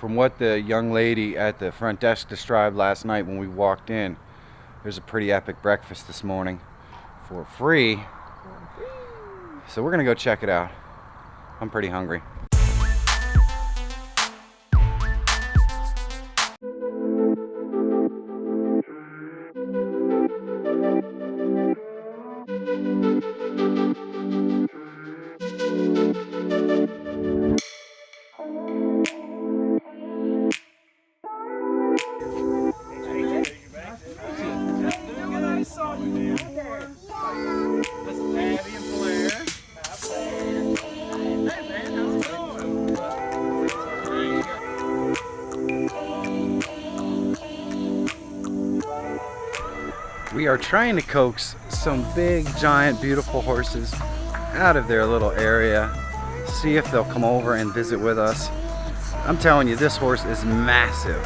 from what the young lady at the front desk described last night when we walked in, there's a pretty epic breakfast this morning for free. So we're gonna go check it out. I'm pretty hungry. We are trying to coax some big, giant, beautiful horses out of their little area. See if they'll come over and visit with us. I'm telling you, this horse is massive.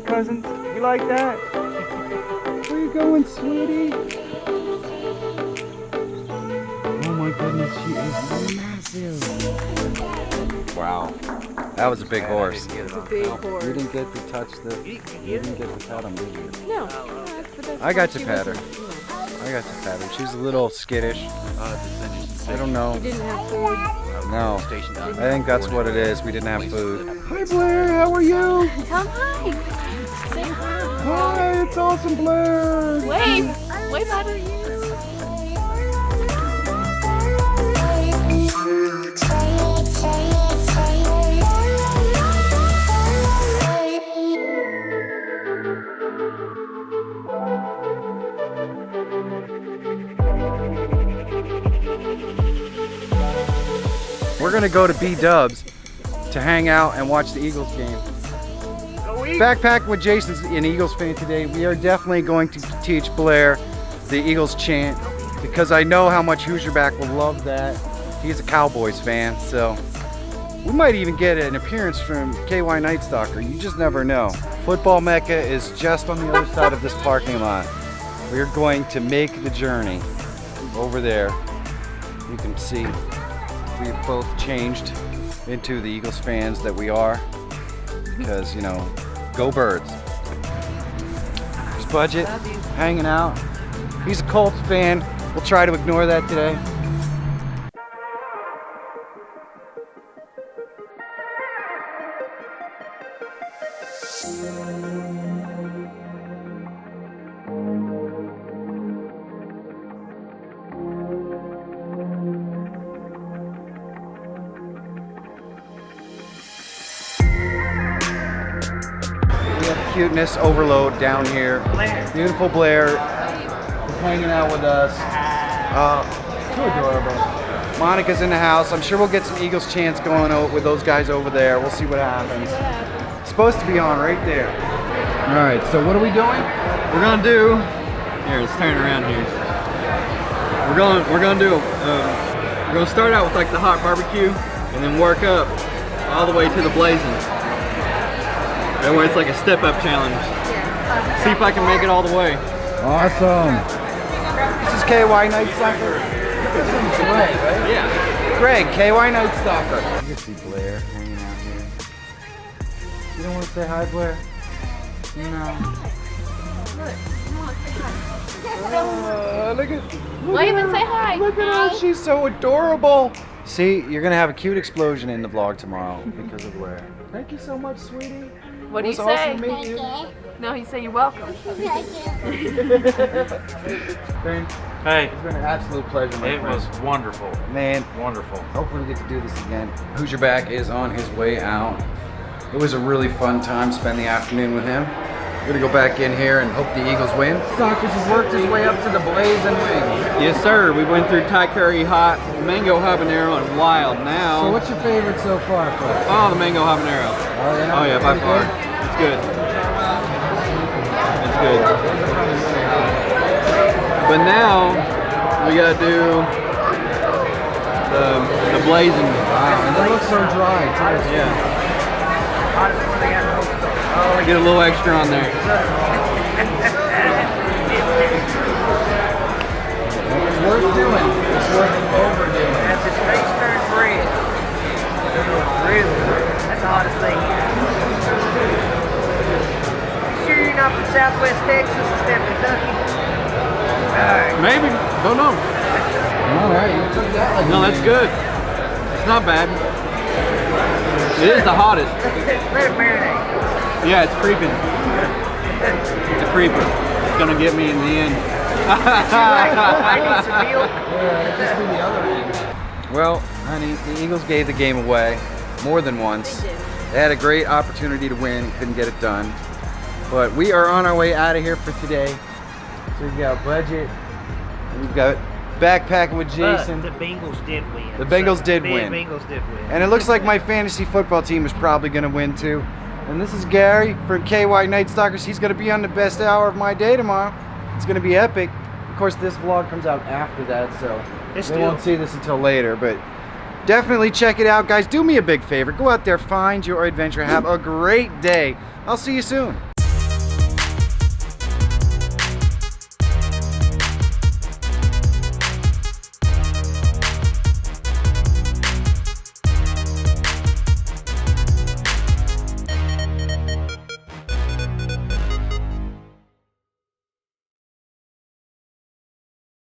Cousin, you like that? Where you going, sweetie? Oh my goodness, she is massive. Wow, that was a big horse. It was a big horse. You didn't get to touch the. You didn't get to pet him, did you? No. I got to pet her. I got to pet her. She's a little skittish. I don't know. You didn't have food. No. I think that's what it is. We didn't have food. Hi Blaire, how are you? Come hi. Say hi. Hi, it's awesome, Blaire. Wave. Wave at her. We're gonna go to B-Dubs to hang out and watch the Eagles game. Backpacking with Jason's an Eagles fan today. We are definitely going to teach Blaire the Eagles chant because I know how much Hoosierback will love that. He's a Cowboys fan, so we might even get an appearance from KYNightstalker. You just never know. Football Mecca is just on the other side of this parking lot. We're going to make the journey over there. You can see we've both changed into the Eagles fans that we are because, you know, go Birds. There's Budget hanging out. He's a Colts fan. We'll try to ignore that today. Cuteness overload down here. Beautiful Blaire is hanging out with us. Too adorable. Monica's in the house. I'm sure we'll get some Eagles chants going with those guys over there. We'll see what happens. It's supposed to be on right there. All right, so what are we doing? We're gonna do. Here, let's turn around here. We're gonna start out with like the hot barbecue, and then work up all the way to the blazing. That way it's like a step-up challenge. See if I can make it all the way. Awesome. This is KYNightstalker. This is Greg, right? Yeah. Greg, KYNightstalker. You can see Blaire hanging out here. You don't want to say hi, Blaire? No. Look at Wave and say hi. Look at her. She's so adorable. See, you're going to have a cute explosion in the vlog tomorrow because of Blaire. Thank you so much, sweetie. What do you say? Awesome to meet you. No, he said you're welcome. Ben, Hey. it's been an absolute pleasure, my It friend. was wonderful. Man, Wonderful. hopefully we get to do this again. Hoosierback is on his way out. It was a really fun time spending the afternoon with him. We're gonna go back in here and hope the Eagles win. Stalkers has worked his way up to the blazing wings. Yes, sir. We went through Thai curry, hot, mango habanero, and wild. So Now, what's your favorite so far, folks? oh, the mango habanero. Oh yeah? Oh yeah, by Pretty far. good? It's good. It's good. But now we gotta do the blazing. Wow, and it looks so dry too. Yeah. Get a little extra on there. It's worth doing. It's worth overdoing. That's his face turned red. Really? That's the hottest thing. Sure you're not from Southwest Texas instead of Kentucky? Alright. Maybe. Don't know. Alright, you took that like No, that's good. It's not bad. It is the hottest. Let it marinate. Yeah, it's creeping. It's a creeper. It's gonna get me in the end. I need some milk. Yeah, just do the other end. Well, honey, the Eagles gave the game away more than once. They had a great opportunity to win, couldn't get it done. But we are on our way out of here for today. So we've got Budget, and we've got Backpacking with Jason. But the Bengals did win. The Bengals did win. The Bengals did win. And it looks like my fantasy football team is probably going to win too. And this is Gary from KYNightstalkers. He's going to be on the best hour of my day tomorrow. It's going to be epic. Of course, this vlog comes out after that, so they won't see this until later. But definitely check it out, guys. Do me a big favor. Go out there, find your adventure. Have a great day. I'll see you soon.